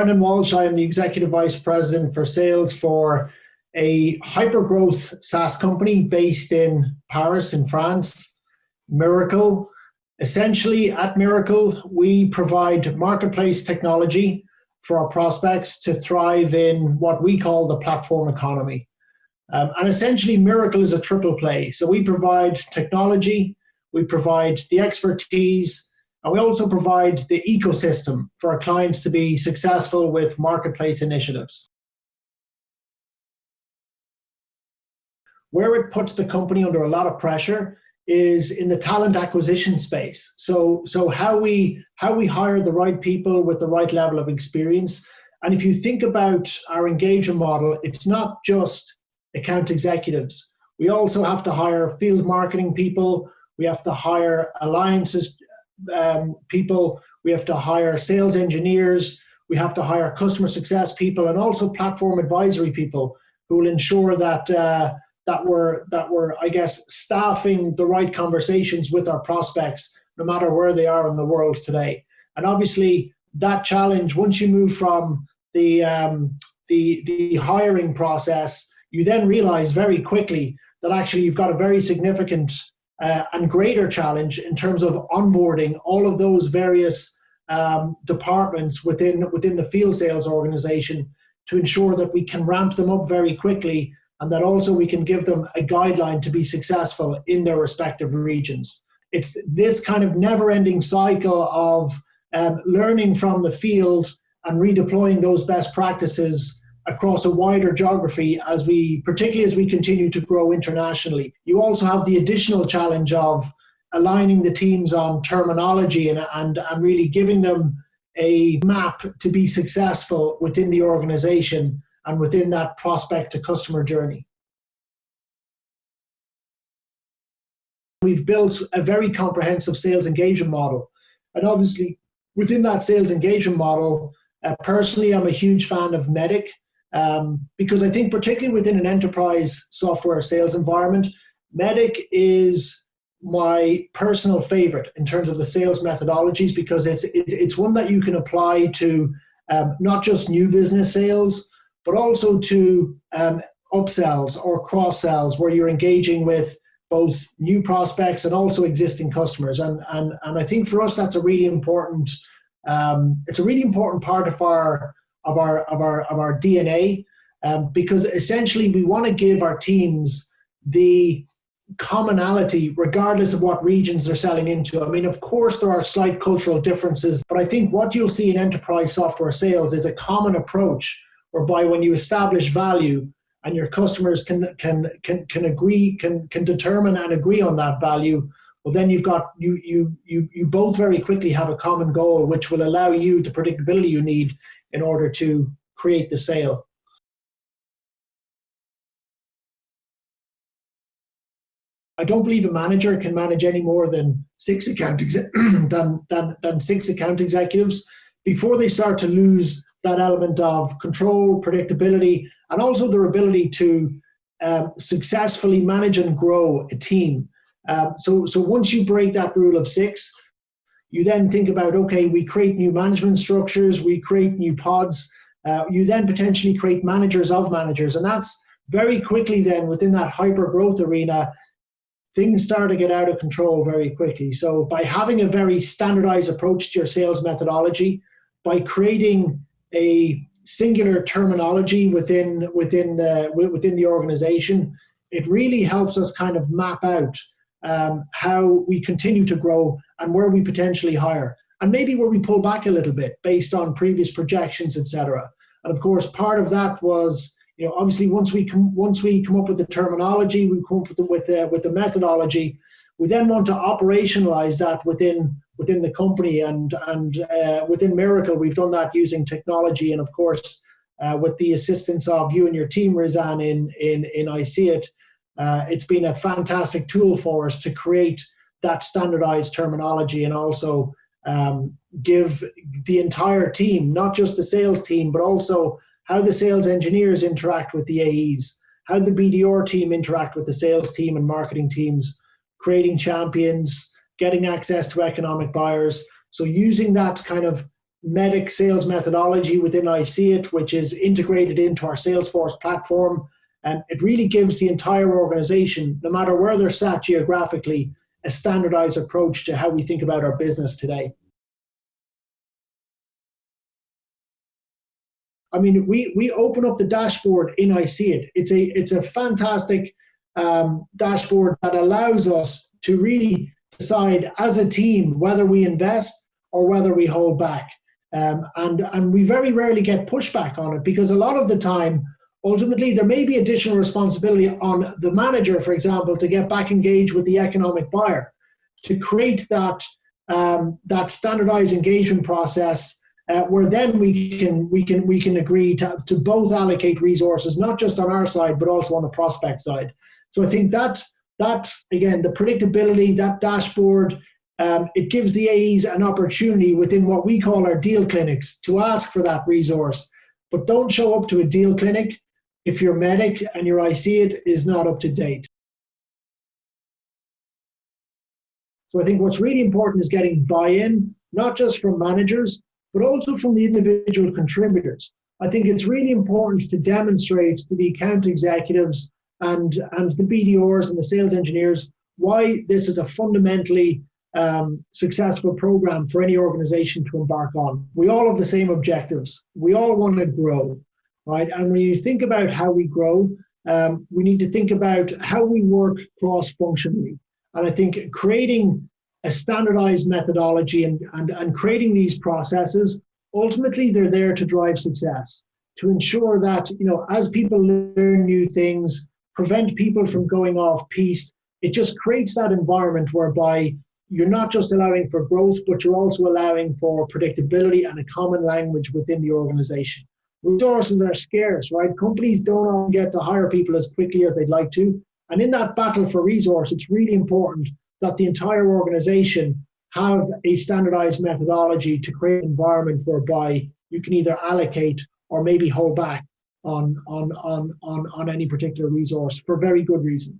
Brendan Walsh. I am the Executive Vice President for Sales for a hyper-growth SaaS company based in Paris, in France, Mirakl. Essentially, at Mirakl, we provide marketplace technology for our prospects to thrive in what we call the platform economy. And essentially, Mirakl is a triple play. So we provide technology, we provide the expertise, and we also provide the ecosystem for our clients to be successful with marketplace initiatives. Where it puts the company under a lot of pressure is in the talent acquisition space. So how we hire the right people with the right level of experience. And if you think about our engagement model, it's not just account executives. We also have to hire field marketing people. We have to hire alliances people. We have to hire sales engineers. We have to hire customer success people and also platform advisory people who will ensure that that we're, I guess, staffing the right conversations with our prospects, no matter where they are in the world today. And obviously, that challenge, once you move from the hiring process, you then realize very quickly that actually you've got a very significant and greater challenge in terms of onboarding all of those various departments within the field sales organization to ensure that we can ramp them up very quickly and that also we can give them a guideline to be successful in their respective regions. It's this kind of never-ending cycle of learning from the field and redeploying those best practices across a wider geography particularly as we continue to grow internationally. You also have the additional challenge of aligning the teams on terminology and really giving them a map to be successful within the organization and within that prospect to customer journey. We've built a very comprehensive sales engagement model. And obviously, within that sales engagement model, personally, I'm a huge fan of MEDDIC. Because I think particularly within an enterprise software sales environment, MEDDIC is my personal favorite in terms of the sales methodologies because it's one that you can apply to not just new business sales, but also to upsells or cross-sells where you're engaging with both new prospects and also existing customers. And I think for us that's a really important it's a really important part of our DNA, because essentially we want to give our teams the commonality regardless of what regions they're selling into. I mean, of course, there are slight cultural differences, but I think what you'll see in enterprise software sales is a common approach whereby when you establish value and your customers can determine and agree on that value, well, then you've got you both very quickly have a common goal, which will allow you the predictability you need in order to create the sale. I don't believe a manager can manage any more than six account executives before they start to lose that element of control, predictability, and also their ability to successfully manage and grow a team. So once you break that rule of six, you then think about, okay, we create new management structures, we create new pods, you then potentially create managers of managers. And that's very quickly then within that hyper growth arena, things start to get out of control very quickly. So by having a very standardized approach to your sales methodology, by creating a singular terminology within the organization, it really helps us kind of map out how we continue to grow and where we potentially hire, and maybe where we pull back a little bit based on previous projections, etc. And of course, part of that was, obviously once we come up with the terminology, we come up with the methodology, we then want to operationalize that within the company and within Mirakl. We've done that using technology and of course with the assistance of you and your team, Rizan, in iSEEit. It's been a fantastic tool for us to create that standardized terminology and also give the entire team, not just the sales team, but also how the sales engineers interact with the AEs, how the BDR team interact with the sales team and marketing teams, creating champions, getting access to economic buyers. So using that kind of MEDDIC sales methodology within iSEEit, which is integrated into our Salesforce platform. And it really gives the entire organization, no matter where they're sat geographically, a standardized approach to how we think about our business today. I mean, we open up the dashboard in iSEEit. It's a fantastic dashboard that allows us to really decide as a team whether we invest or whether we hold back. And we very rarely get pushback on it, because a lot of the time, ultimately, there may be additional responsibility on the manager, for example, to get back engaged with the economic buyer, to create that standardized engagement process where then we can agree to both allocate resources, not just on our side, but also on the prospect side. So I think that again, the predictability, that dashboard, it gives the AEs an opportunity within what we call our deal clinics to ask for that resource. But don't show up to a deal clinic if your MEDDIC and your iSEEit is not up to date. So I think what's really important is getting buy-in, not just from managers, but also from the individual contributors. I think it's really important to demonstrate to the account executives and the BDRs and the sales engineers why this is a fundamentally successful program for any organization to embark on. We all have the same objectives. We all want to grow, right? And when you think about how we grow, we need to think about how we work cross-functionally. And I think creating a standardized methodology and creating these processes, ultimately they're there to drive success, to ensure that, you know, as people learn new things, prevent people from going off piste. It just creates that environment whereby you're not just allowing for growth, but you're also allowing for predictability and a common language within the organization. Resources are scarce, right? Companies don't often get to hire people as quickly as they'd like to. And in that battle for resource, it's really important that the entire organization have a standardized methodology to create an environment whereby you can either allocate or maybe hold back on any particular resource for very good reason.